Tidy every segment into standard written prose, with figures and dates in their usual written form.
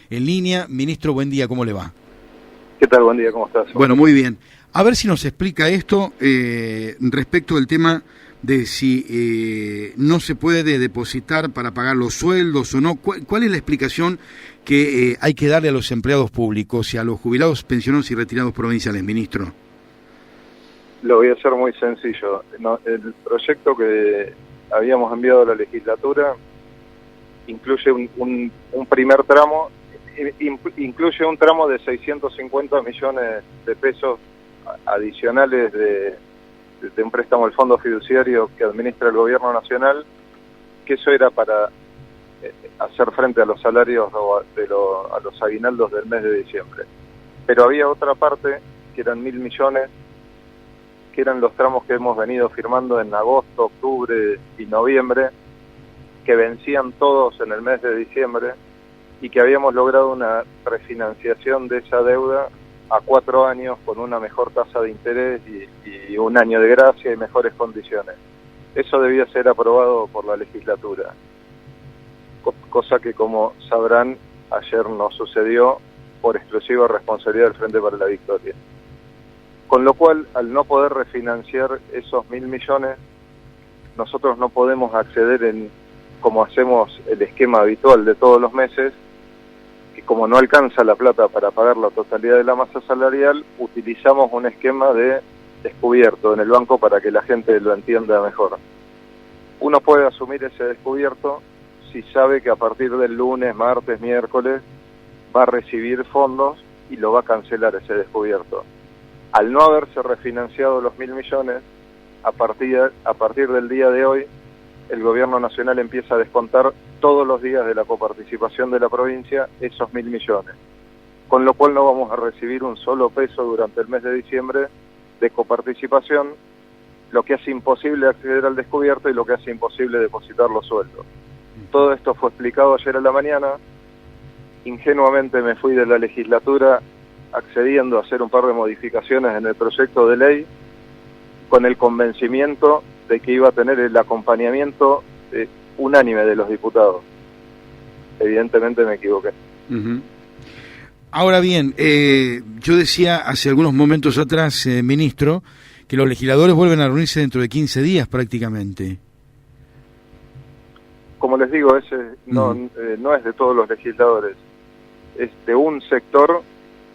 En línea. Ministro, buen día, ¿cómo le va? ¿Qué tal? Buen día, ¿cómo estás? Bueno, muy bien. A ver si nos explica esto respecto del tema de si no se puede depositar para pagar los sueldos o no. ¿Cuál es la explicación que hay que darle a los empleados públicos y a los jubilados, pensionados y retirados provinciales, ministro? Lo voy a hacer muy sencillo. El proyecto que habíamos enviado a la legislatura incluye un primer tramo, incluye un tramo de 650 millones de pesos adicionales de un préstamo del Fondo Fiduciario que administra el Gobierno Nacional, que eso era para hacer frente a los salarios o a los aguinaldos del mes de diciembre. Pero había otra parte, que eran 1.000 millones, que eran los tramos que hemos venido firmando en agosto, octubre y noviembre, que vencían todos en el mes de diciembre y que habíamos logrado una refinanciación de esa deuda a 4 años con una mejor tasa de interés y un año de gracia y mejores condiciones. Eso debía ser aprobado por la legislatura, cosa que, como sabrán, ayer no sucedió por exclusiva responsabilidad del Frente para la Victoria. Con lo cual, al no poder refinanciar esos 1.000 millones, nosotros no podemos acceder como hacemos el esquema habitual de todos los meses, que como no alcanza la plata para pagar la totalidad de la masa salarial, utilizamos un esquema de descubierto en el banco para que la gente lo entienda mejor. Uno puede asumir ese descubierto si sabe que a partir del lunes, martes, miércoles va a recibir fondos y lo va a cancelar ese descubierto. Al no haberse refinanciado los 1.000 millones, a partir del día de hoy, el Gobierno Nacional empieza a descontar todos los días de la coparticipación de la provincia esos 1.000 millones, con lo cual no vamos a recibir un solo peso durante el mes de diciembre de coparticipación, lo que hace imposible acceder al descubierto y lo que hace imposible depositar los sueldos. Todo esto fue explicado ayer a la mañana. Ingenuamente me fui de la legislatura accediendo a hacer un par de modificaciones en el proyecto de ley con el convencimiento de que iba a tener el acompañamiento unánime de los diputados. Evidentemente me equivoqué. Uh-huh. Ahora bien, yo decía hace algunos momentos atrás, ministro, que los legisladores vuelven a reunirse dentro de 15 días prácticamente. Como les digo, ese no es de todos los legisladores, es de un sector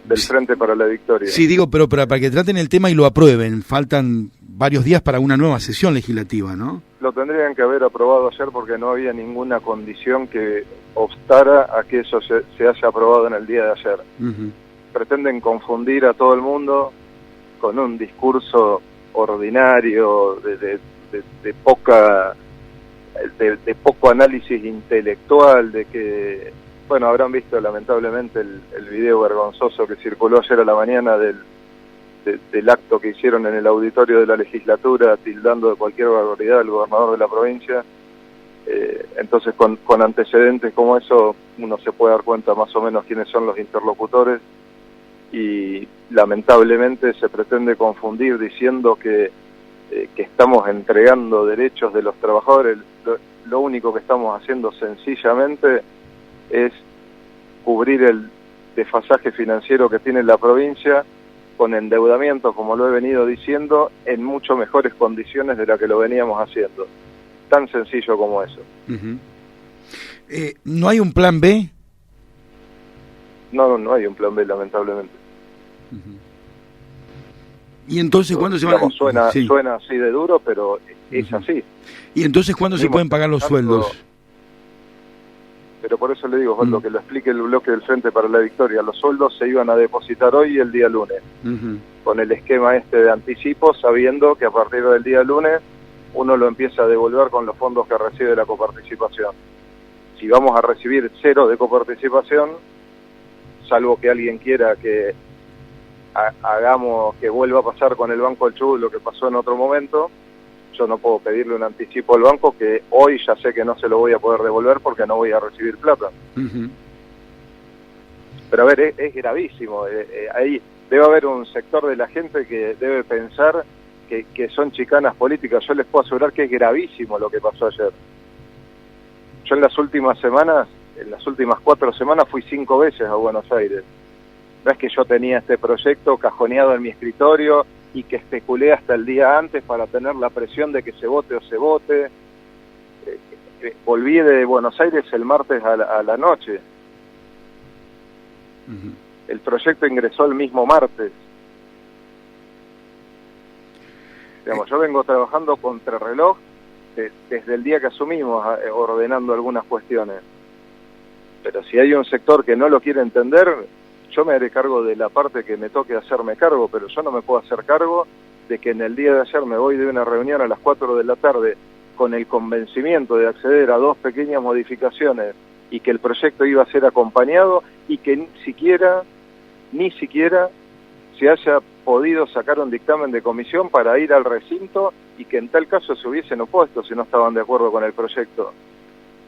del Frente para la Victoria. Sí, digo, pero para que traten el tema y lo aprueben, faltan varios días para una nueva sesión legislativa, ¿no? Lo tendrían que haber aprobado ayer porque no había ninguna condición que obstara a que eso se haya aprobado en el día de ayer. Uh-huh. Pretenden confundir a todo el mundo con un discurso ordinario de poco análisis intelectual, de que, bueno, habrán visto lamentablemente el video vergonzoso que circuló ayer a la mañana del acto que hicieron en el auditorio de la legislatura, tildando de cualquier barbaridad al gobernador de la provincia. Entonces, con antecedentes como eso, uno se puede dar cuenta más o menos quiénes son los interlocutores, y lamentablemente se pretende confundir diciendo que estamos entregando derechos de los trabajadores. Lo único que estamos haciendo sencillamente es cubrir el desfasaje financiero que tiene la provincia con endeudamiento, como lo he venido diciendo, en mucho mejores condiciones de la que lo veníamos haciendo. Tan sencillo como eso. Uh-huh. ¿No hay un plan B? No hay un plan B, lamentablemente. Uh-huh. ¿Y entonces cuándo se van? Suena así de duro, pero es uh-huh. así. ¿Y entonces cuándo se pueden pagar los sueldos? Pero por eso le digo, Osvaldo, que lo explique el bloque del Frente para la Victoria. Los sueldos se iban a depositar hoy y el día lunes, con el esquema de anticipo, sabiendo que a partir del día lunes uno lo empieza a devolver con los fondos que recibe la coparticipación. Si vamos a recibir 0 de coparticipación, salvo que alguien quiera que hagamos que vuelva a pasar con el Banco del Chubut lo que pasó en otro momento, yo no puedo pedirle un anticipo al banco que hoy ya sé que no se lo voy a poder devolver porque no voy a recibir plata. Uh-huh. Pero a ver, es gravísimo. Ahí debe haber un sector de la gente que debe pensar que son chicanas políticas. Yo les puedo asegurar que es gravísimo lo que pasó ayer. Yo en las últimas semanas en las últimas 4 semanas fui 5 veces a Buenos Aires. No es que yo tenía este proyecto cajoneado en mi escritorio y que especulé hasta el día antes para tener la presión de que se vote o se vote. Volví de Buenos Aires el martes a la noche. El proyecto ingresó el mismo martes. Digamos, yo vengo trabajando contrarreloj desde el día que asumimos, ordenando algunas cuestiones. Pero si hay un sector que no lo quiere entender, yo me haré cargo de la parte que me toque hacerme cargo, pero yo no me puedo hacer cargo de que en el día de ayer me voy de una reunión a las 4 de la tarde con el convencimiento de acceder a 2 pequeñas modificaciones y que el proyecto iba a ser acompañado y que ni siquiera se haya podido sacar un dictamen de comisión para ir al recinto y que en tal caso se hubiesen opuesto si no estaban de acuerdo con el proyecto.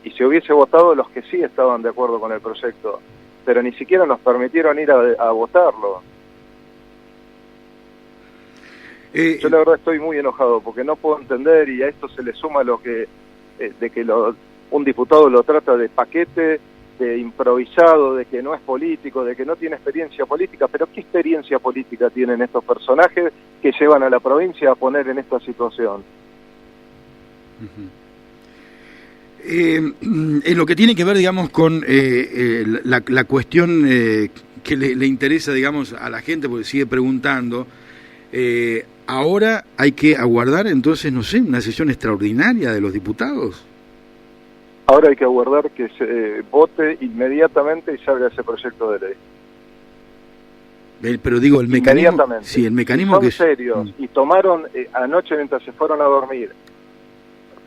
Y se hubiese votado los que sí estaban de acuerdo con el proyecto, pero ni siquiera nos permitieron ir a votarlo. Yo la verdad estoy muy enojado porque no puedo entender, y a esto se le suma lo que un diputado lo trata de paquete, de improvisado, de que no es político, de que no tiene experiencia política. Pero ¿qué experiencia política tienen estos personajes que llevan a la provincia a poner en esta situación? En lo que tiene que ver, digamos, con la cuestión que le interesa, digamos, a la gente, porque sigue preguntando, ahora hay que aguardar, entonces, no sé, una sesión extraordinaria de los diputados. Ahora hay que aguardar que se vote inmediatamente y salga ese proyecto de ley. Pero digo, el mecanismo... Sí, el mecanismo que son serios y tomaron anoche mientras se fueron a dormir,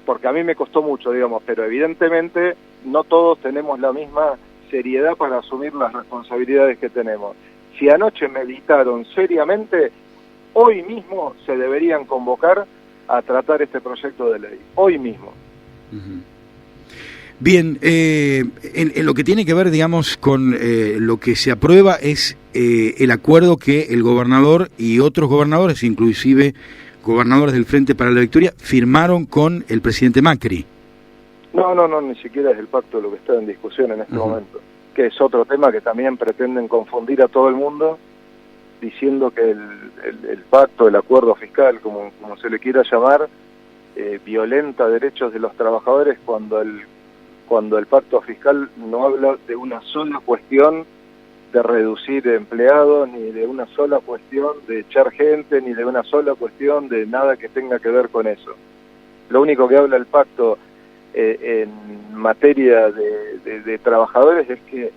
porque a mí me costó mucho, digamos, pero evidentemente no todos tenemos la misma seriedad para asumir las responsabilidades que tenemos. Si anoche meditaron seriamente, hoy mismo se deberían convocar a tratar este proyecto de ley, hoy mismo. Bien, en lo que tiene que ver, digamos, con lo que se aprueba es el acuerdo que el gobernador y otros gobernadores, inclusive gobernadores del Frente para la Victoria, firmaron con el presidente Macri. No, ni siquiera es el pacto lo que está en discusión en este momento, que es otro tema que también pretenden confundir a todo el mundo, diciendo que el pacto, el acuerdo fiscal, como se le quiera llamar, violenta derechos de los trabajadores cuando el pacto fiscal no habla de una sola cuestión de reducir empleados, ni de una sola cuestión de echar gente, ni de una sola cuestión de nada que tenga que ver con eso. Lo único que habla el pacto en materia de trabajadores es que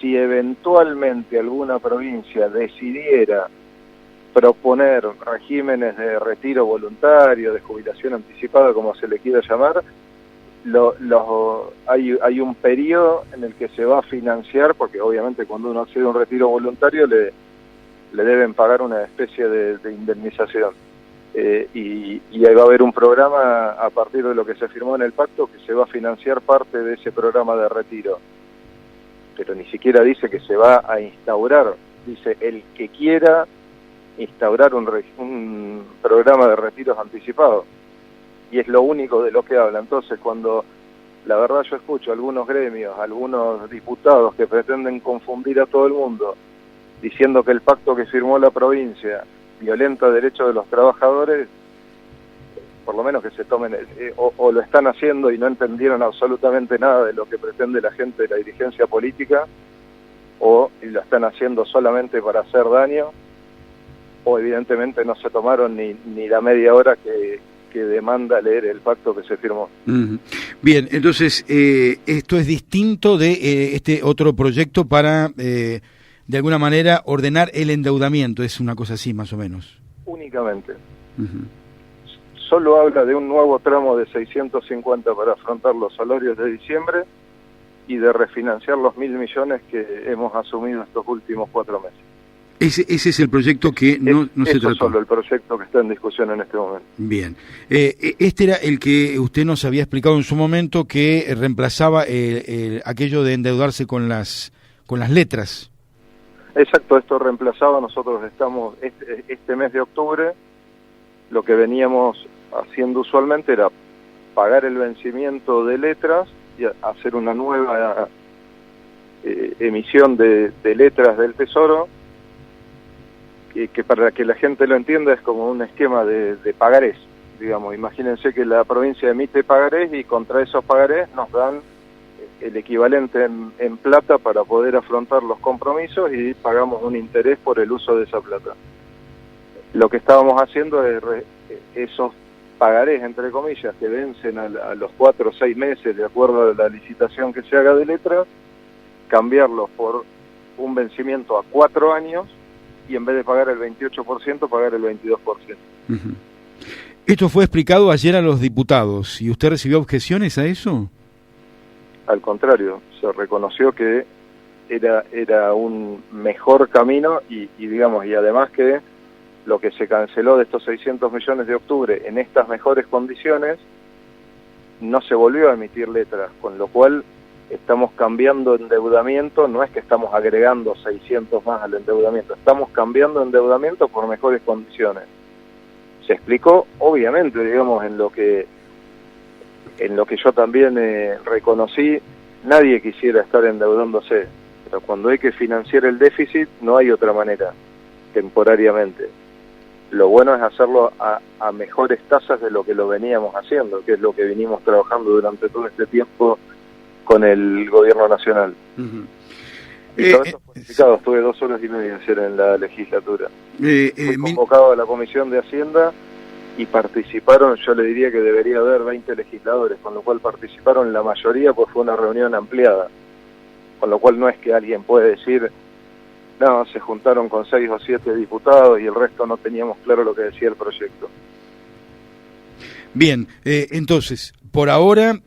si eventualmente alguna provincia decidiera proponer regímenes de retiro voluntario, de jubilación anticipada, como se le quiera llamar, hay un periodo en el que se va a financiar, porque obviamente cuando uno accede a un retiro voluntario le deben pagar una especie de indemnización. Y ahí va a haber un programa a partir de lo que se firmó en el pacto que se va a financiar parte de ese programa de retiro. Pero ni siquiera dice que se va a instaurar, dice el que quiera instaurar un programa de retiros anticipados. Y es lo único de lo que habla. Entonces, cuando la verdad yo escucho a algunos gremios, algunos diputados que pretenden confundir a todo el mundo, diciendo que el pacto que firmó la provincia violenta derechos de los trabajadores, por lo menos que se tomen, o lo están haciendo y no entendieron absolutamente nada de lo que pretende la gente de la dirigencia política, o lo están haciendo solamente para hacer daño, o evidentemente no se tomaron ni la media hora que demanda leer el pacto que se firmó. Bien, entonces esto es distinto de este otro proyecto para, de alguna manera, ordenar el endeudamiento, es una cosa así más o menos. Únicamente. Solo habla de un nuevo tramo de 650 para afrontar los salarios de diciembre y de refinanciar los 1.000 millones que hemos asumido estos últimos 4 meses. Ese es el proyecto que no se trató. Es solo el proyecto que está en discusión en este momento. Bien. Este era el que usted nos había explicado en su momento, que reemplazaba aquello de endeudarse con las letras. Exacto, esto reemplazaba. Nosotros estamos, este mes de octubre, lo que veníamos haciendo usualmente era pagar el vencimiento de letras y hacer una nueva emisión de letras del Tesoro, que para que la gente lo entienda es como un esquema de pagarés, digamos. Imagínense que la provincia emite pagarés y contra esos pagarés nos dan el equivalente en plata para poder afrontar los compromisos y pagamos un interés por el uso de esa plata. Lo que estábamos haciendo es esos pagarés, entre comillas, que vencen a los 4 o 6 meses de acuerdo a la licitación que se haga de letras, cambiarlos por un vencimiento a 4 años y en vez de pagar el 28%, pagar el 22%. Uh-huh. Esto fue explicado ayer a los diputados. ¿Y usted recibió objeciones a eso? Al contrario, se reconoció que era un mejor camino y digamos, y además que lo que se canceló de estos 600 millones de octubre en estas mejores condiciones, no se volvió a emitir letras, con lo cual estamos cambiando endeudamiento, no es que estamos agregando 600 más al endeudamiento, estamos cambiando endeudamiento por mejores condiciones. Se explicó, obviamente, digamos, en lo que yo también reconocí, nadie quisiera estar endeudándose, pero cuando hay que financiar el déficit no hay otra manera, temporariamente. Lo bueno es hacerlo a mejores tasas de lo que lo veníamos haciendo, que es lo que vinimos trabajando durante todo este tiempo con el gobierno nacional. Uh-huh. Y todo esto fue explicado, estuve 2 horas y media ayer en la legislatura. Fui convocado a la Comisión de Hacienda y participaron, yo le diría que debería haber 20 legisladores, con lo cual participaron la mayoría, pues fue una reunión ampliada, con lo cual no es que alguien puede decir, no, se juntaron con 6 o 7 diputados y el resto no teníamos claro lo que decía el proyecto. Bien, entonces, por ahora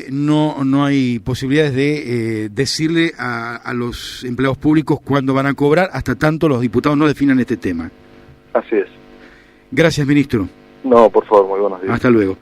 no hay posibilidades de decirle a los empleados públicos cuándo van a cobrar, hasta tanto los diputados no definan este tema. Así es. Gracias, ministro. No, por favor, muy buenos días. Hasta luego.